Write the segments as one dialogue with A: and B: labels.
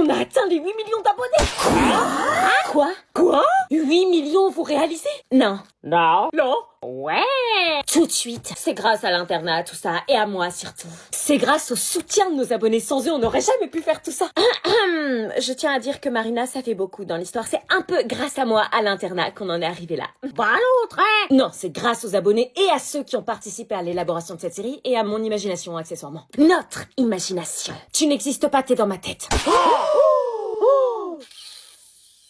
A: On a atteint les 8 millions d'abonnés. Quoi 8 millions, vous réalisez? Non.
B: Non.
A: Ouais. Tout de suite. C'est grâce à l'internat, tout ça, et à moi surtout. C'est grâce au soutien de nos abonnés. Sans eux, on n'aurait jamais pu faire tout ça. Je tiens à dire que Marina, ça fait beaucoup dans l'histoire. C'est un peu grâce à moi, à l'internat, qu'on en est arrivé là.
B: Pas l'autre, hein?
A: Non, c'est grâce aux abonnés et à ceux qui ont participé à l'élaboration de cette série et à mon imagination, accessoirement. Notre imagination. Tu n'existes pas, t'es dans ma tête.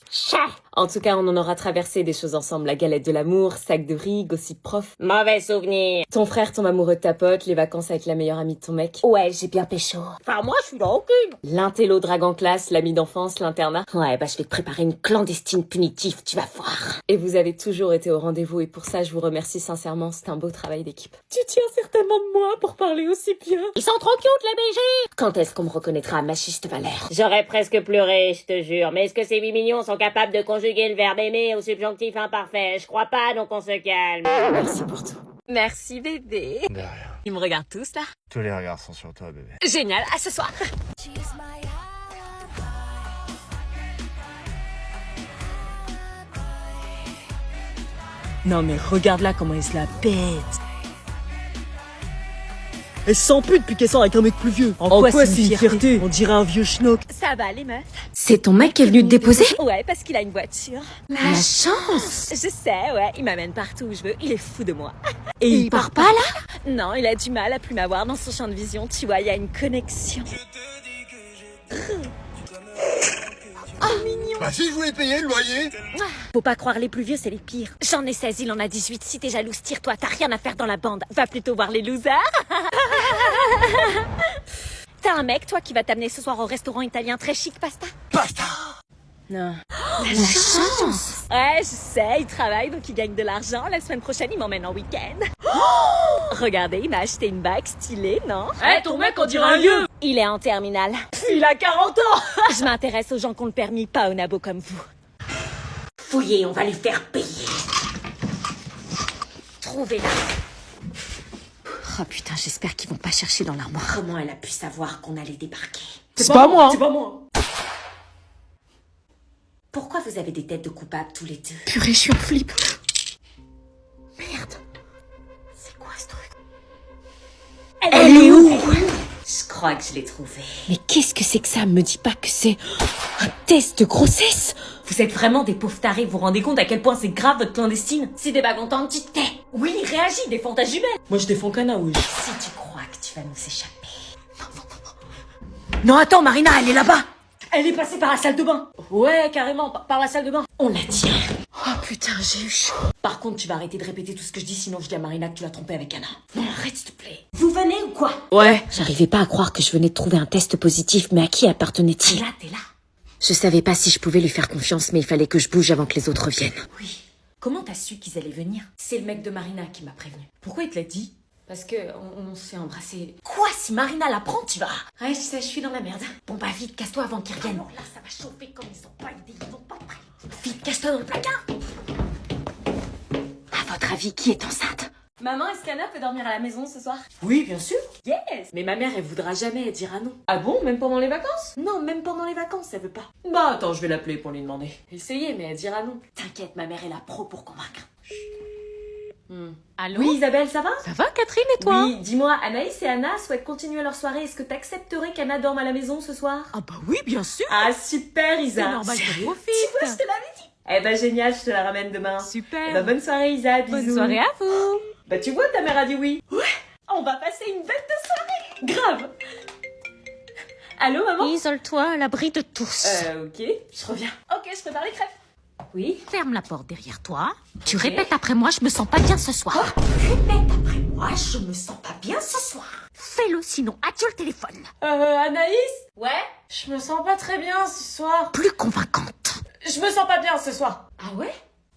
A: Chat. En tout cas, on en aura traversé des choses ensemble. La galette de l'amour, sac de riz, gossip prof.
B: Mauvais souvenir.
A: Ton frère tombe amoureux de ta pote, les vacances avec la meilleure amie de ton mec. Ouais, j'ai bien pécho.
B: Enfin, moi, je suis dans aucune.
A: L'intello drague en classe, l'ami d'enfance, l'internat. Ouais, je vais te préparer une clandestine punitive, tu vas voir. Et vous avez toujours été au rendez-vous et pour ça, je vous remercie sincèrement. C'est un beau travail d'équipe. Tu tiens certainement de moi pour parler aussi bien.
B: Ils sont trop cute, les BG.
A: Quand est-ce qu'on me reconnaîtra, machiste Valère?
B: J'aurais presque pleuré, je te jure. Mais est-ce que ces 8 millions sont capables de conjuguer le verbe aimer au subjonctif imparfait? Je crois pas, donc on se calme.
A: Merci pour tout. Merci bébé.
C: De rien.
A: Ils me regardent tous là.
C: Tous les regards sont sur toi, bébé.
A: Génial, à ce soir. Non mais regarde là comment elle se la pète.
D: Elle se sent plus depuis qu'elle sort avec un mec plus vieux. En quoi c'est une fierté? On dirait un vieux schnock.
A: Ça va les meufs? C'est ton mec qui est venu te déposer? Ouais, parce qu'il a une voiture.
D: La chance.
A: Je sais, ouais, il m'amène partout où je veux, il est fou de moi.
D: Et il part pas là?
A: Non, il a du mal à plus m'avoir dans son champ de vision, tu vois, il y a une connexion. Oh mignon.
C: Bah si je voulais payer le loyer.
A: Faut pas croire les plus vieux, c'est les pires. J'en ai 16, il en a 18. Si t'es jalouse, tire-toi, t'as rien à faire dans la bande. Va plutôt voir les losers. T'as un mec, toi, qui va t'amener ce soir au restaurant italien très chic, pasta?
C: Basta.
A: Non.
D: La chance.
A: Ouais, je sais, il travaille, donc il gagne de l'argent. La semaine prochaine, il m'emmène en week-end. Regardez, il m'a acheté une bague stylée, non?
D: Eh, ton mec, on dirait un vieux.
A: Il est en terminale.
D: Il a 40 ans.
A: Je m'intéresse aux gens qui ont le permis, pas aux nabos comme vous.
B: Fouillez, on va les faire payer.
A: Trouvez-la. Oh putain, j'espère qu'ils vont pas chercher dans l'armoire.
B: Comment elle a pu savoir qu'on allait débarquer?
D: C'est pas moi.
C: C'est pas moi.
B: Pourquoi vous avez des têtes de coupables tous les deux?
D: Purée, je suis en flip.
A: Merde.
B: C'est quoi ce truc?
A: Elle est où?
B: Je crois que je l'ai trouvé.
A: Mais qu'est-ce que c'est que ça? Me dis pas que c'est un test de grossesse.
B: Vous êtes vraiment des pauvres tarés, vous vous rendez compte à quel point c'est grave votre clandestine? Si t'es pas contente, tu te tais. Oui, réagis, défends ta jumelle.
D: Moi, je défends Cana, oui.
B: Si tu crois que tu vas nous échapper.
D: Non, attends, Marina, elle est là-bas.
B: Elle est passée par la salle de bain. Ouais, carrément, par la salle de bain. On la tient.
D: Oh putain, j'ai eu chaud.
B: Par contre, tu vas arrêter de répéter tout ce que je dis, sinon je dis à Marina que tu l'as trompée avec Anna. Non, arrête s'il te plaît. Vous venez ou quoi?
D: Ouais.
A: J'arrivais pas à croire que je venais de trouver un test positif, mais à qui appartenait-il?
B: Là, t'es là.
A: Je savais pas si je pouvais lui faire confiance, mais il fallait que je bouge avant que les autres viennent.
B: Oui. Comment t'as su qu'ils allaient venir? C'est le mec de Marina qui m'a prévenu. Pourquoi il te l'a dit? Parce que on s'est embrassé. Quoi? Si Marina l'apprend, tu vas. Ouais, je sais, je suis dans la merde. Bon bah vite, casse-toi avant qu'ils reviennent. Oh là, ça va chauffer comme ils sont pas idées, ils sont pas prêts. Vite, casse-toi dans le placard.
A: À votre avis, qui est enceinte?
B: Maman, est-ce qu'Anna peut dormir à la maison ce soir?
D: Oui, bien sûr.
B: Yes. Mais ma mère, elle voudra jamais, elle dira non. Ah bon? Même pendant les vacances? Non, même pendant les vacances, elle veut pas.
D: Bah attends, je vais l'appeler pour lui demander.
B: Essayez, mais elle dira non. T'inquiète, ma mère est la pro pour convaincre.
A: Allô?
B: Oui, Isabelle, ça va?
A: Ça va, Catherine, et toi?
B: Oui, dis-moi, Anaïs et Anna souhaitent continuer leur soirée. Est-ce que t'accepterais qu'Anna dorme à la maison ce soir?
D: Ah bah oui, bien sûr.
B: Ah, super, Isa.
D: C'est normal qu'elle profite.
B: Tu vois, je te l'avais dit. Eh ben, génial, je te la ramène demain.
D: Super.
B: Eh ben, bonne soirée, Isa, bisous.
A: Bonne soirée à vous.
B: Bah, tu vois, ta mère a dit oui. Ouais, on va passer une bête de soirée. Grave. Allô, maman?
A: Isole-toi à l'abri de tous.
B: Ok, je reviens. Ok, je prépare les crêpes. Oui?
A: Ferme la porte derrière toi. Tu répètes après moi, je me sens pas bien ce soir.
B: Répète après moi, je me sens pas bien ce soir.
A: Fais-le, sinon adieu le téléphone.
B: Anaïs? Ouais? Je me sens pas très bien ce soir.
A: Plus convaincante.
B: Je me sens pas bien ce soir. Ah ouais?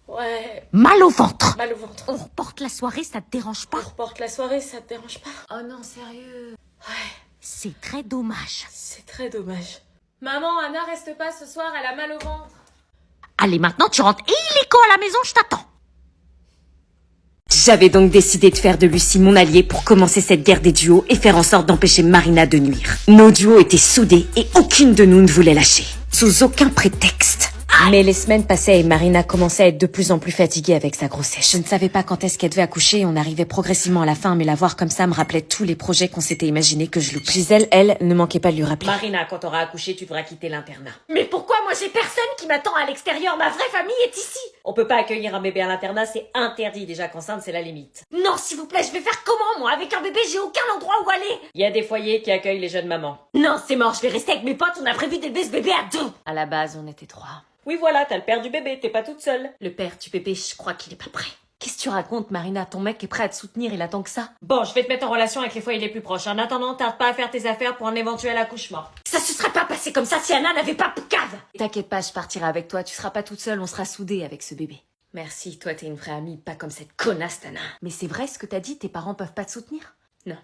B: Ouais,
A: Mal au ventre.
B: mal au ventre.
A: On reporte la soirée, ça te dérange
B: On
A: pas?
B: reporte la soirée, ça te dérange pas? Oh non, sérieux? Ouais,
A: C'est très dommage.
B: c'est très dommage. Maman, Anna reste pas ce soir, elle a mal au ventre.
A: Allez, maintenant tu rentres illico à la maison, je t'attends.
B: J'avais donc décidé de faire de Lucie mon allié pour commencer cette guerre des duos et faire en sorte d'empêcher Marina de nuire. Nos duos étaient soudés et aucune de nous ne voulait lâcher. Sous aucun prétexte. Mais les semaines passaient et Marina commençait à être de plus en plus fatiguée avec sa grossesse. Je ne savais pas quand est-ce qu'elle devait accoucher et on arrivait progressivement à la fin, mais la voir comme ça me rappelait tous les projets qu'on s'était imaginés que je loupais. Gisèle, elle, ne manquait pas de lui rappeler.
A: Marina, quand t'auras accouché, tu devras quitter l'internat.
B: Mais pourquoi moi j'ai personne qui m'attend à l'extérieur? Ma vraie famille est ici.
A: On peut pas accueillir un bébé à l'internat, c'est interdit. Déjà qu'enceinte, c'est la limite.
B: Non, s'il vous plaît, je vais faire comment moi? Avec un bébé, j'ai aucun endroit où aller.
A: Il y a des foyers qui accueillent les jeunes mamans.
B: Non, c'est mort, je vais rester avec mes potes, on a prévu d'élever ce bébé à 2.
A: À la base, on était 3. Oui, voilà, t'as le père du bébé, t'es pas toute seule.
B: Le père du bébé, je crois qu'il est pas prêt. Qu'est-ce que tu racontes, Marina? Ton mec est prêt à te soutenir, il attend que ça.
A: Bon, je vais te mettre en relation avec les foyers les plus proches. En attendant, tarde pas à faire tes affaires pour un éventuel accouchement.
B: Ça se serait pas passé comme ça si Anna n'avait pas Poucave.
A: T'inquiète pas, je partirai avec toi. Tu seras pas toute seule, on sera soudés avec ce bébé. Merci, toi t'es une vraie amie, pas comme cette connasse Tana.
B: Mais c'est vrai ce que t'as dit, tes parents peuvent pas te soutenir?
A: Non.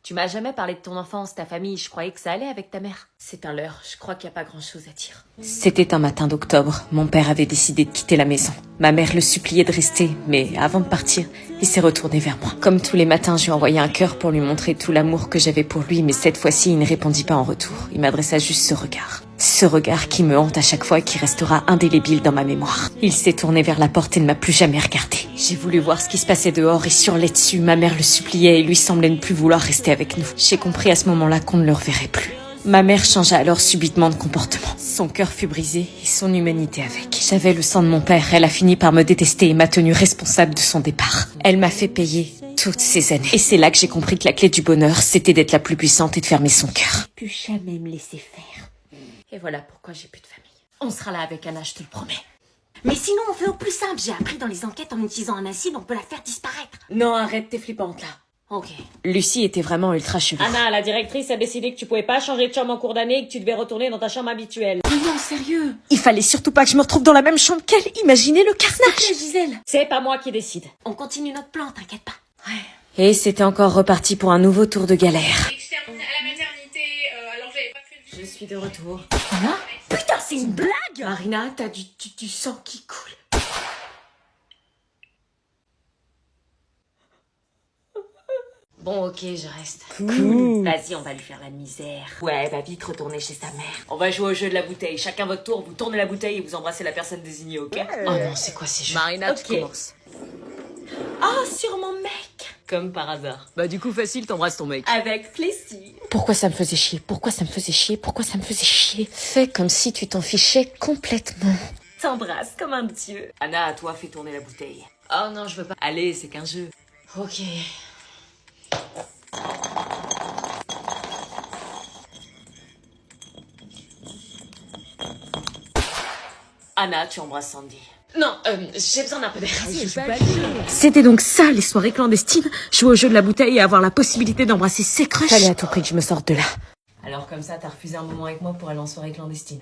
A: Tu m'as jamais parlé de ton enfance, ta famille, je croyais que ça allait avec ta mère. C'est un leurre, je crois qu'il y a pas grand chose à dire.
B: C'était un matin d'octobre, mon père avait décidé de quitter la maison. Ma mère le suppliait de rester, mais avant de partir, il s'est retourné vers moi. Comme tous les matins, je lui ai envoyé un cœur pour lui montrer tout l'amour que j'avais pour lui, mais cette fois-ci, il ne répondit pas en retour. Il m'adressa juste ce regard. Ce regard qui me hante à chaque fois et qui restera indélébile dans ma mémoire. Il s'est tourné vers la porte et ne m'a plus jamais regardé. J'ai voulu voir ce qui se passait dehors et surlait dessus. Ma mère le suppliait et lui semblait ne plus vouloir rester avec nous. J'ai compris à ce moment-là qu'on ne le reverrait plus. Ma mère changea alors subitement de comportement. Son cœur fut brisé et son humanité avec. J'avais le sang de mon père, elle a fini par me détester et m'a tenue responsable de son départ. Elle m'a fait payer toutes ces années. Et c'est là que j'ai compris que la clé du bonheur, c'était d'être la plus puissante et de fermer son cœur.
A: Plus jamais me laisser faire. Et voilà pourquoi j'ai plus de famille.
B: On sera là avec Anna, je te le promets. Mais sinon, on fait au plus simple. J'ai appris dans les enquêtes, en utilisant un acide, on peut la faire disparaître.
A: Non, arrête, t'es flippante là.
B: Ok.
E: Lucie était vraiment ultra chelou.
A: Anna, la directrice a décidé que tu pouvais pas changer de chambre en cours d'année et que tu devais retourner dans ta chambre habituelle.
B: Mais non, sérieux.
E: Il fallait surtout pas que je me retrouve dans la même chambre qu'elle. Imaginez le carnage.
B: Gisèle.
A: C'est pas moi qui décide.
B: On continue notre plan, t'inquiète pas.
E: Et c'était encore reparti pour un nouveau tour de galère.
F: Externe à la maternité, alors j'avais pas fait
A: Je suis de retour.
B: Anna? Putain, c'est une blague.
A: Marina, t'as du sang qui coule. Bon, ok, je reste.
E: Cool.
A: Vas-y, on va lui faire la misère. Ouais, va vite retourner chez sa mère. On va jouer au jeu de la bouteille. Chacun votre tour, vous tournez la bouteille et vous embrassez la personne désignée, ok?
B: Oh non, c'est quoi ces jeux?
E: Marina,
A: Ok.
E: tu commences.
B: Oh, sur mon mec.
A: Comme par hasard.
E: Bah du coup facile, t'embrasses ton mec.
A: Avec plaisir.
B: Pourquoi ça me faisait chier? Pourquoi ça me faisait chier? Pourquoi ça me faisait chier? Fais comme si tu t'en fichais complètement.
A: T'embrasses comme un dieu. Anna, à toi, fais tourner la bouteille.
B: Oh non, je veux pas.
A: Allez, c'est qu'un jeu.
B: Ok.
A: Anna, tu embrasses Sandy.
B: Non, j'ai besoin d'un peu d'air.
E: C'était donc ça, les soirées clandestines. Jouer au jeu de la bouteille et avoir la possibilité d'embrasser ses crushs.
B: Fallait à tout prix que je me sorte de là.
A: Alors comme ça, t'as refusé un moment avec moi pour aller en soirée clandestine.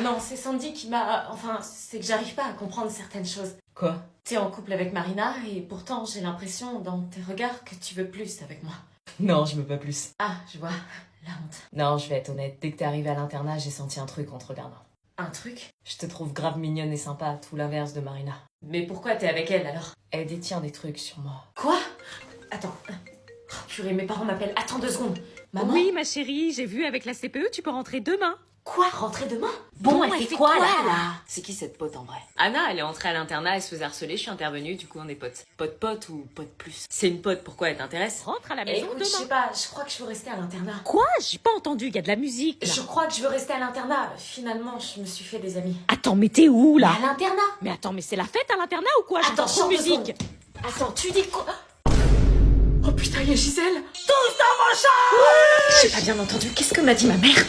B: Non, c'est Sandy qui m'a... Enfin, c'est que j'arrive pas à comprendre certaines choses.
A: Quoi?
B: T'es en couple avec Marina et pourtant j'ai l'impression dans tes regards que tu veux plus avec moi.
A: Non, je veux pas plus.
B: Ah, je vois. La honte.
A: Non, je vais être honnête. Dès que t'es arrivée à l'internat, j'ai senti un truc en te regardant.
B: Un truc?
A: Je te trouve grave mignonne et sympa, tout l'inverse de Marina.
B: Mais pourquoi t'es avec elle alors?
A: Elle détient des trucs sur moi.
B: Quoi? Attends. Oh, purée, mes parents m'appellent. Attends 2 secondes. Maman?
E: Oui, ma chérie, j'ai vu avec la CPE, tu peux rentrer demain.
B: Quoi? Rentrer demain? Bon, elle fait quoi là?
A: C'est qui cette pote en vrai? Anna, elle est entrée à l'internat, elle se faisait harceler, je suis intervenue, du coup on est potes. Pote ou pote plus? C'est une pote, pourquoi elle t'intéresse?
E: Rentre à la
B: Eh,
E: maison
B: écoute, je sais
E: demain.
B: pas, je crois que je veux rester à l'internat.
E: Quoi? J'ai pas entendu, il y a de la musique là.
B: Je crois que je veux rester à l'internat. Finalement, je me suis fait des amis.
E: Attends, mais t'es où là?
B: À l'internat?
E: Mais attends, mais c'est la fête à l'internat ou quoi?
B: Attends,
E: J'entends trop
B: chante
E: de
B: 2
E: musique.
B: secondes. Attends, tu dis quoi? Oh putain, il y a Gisèle. Tous dans mon champ!
E: J'ai pas bien entendu, qu'est-ce que m'a dit ma mère?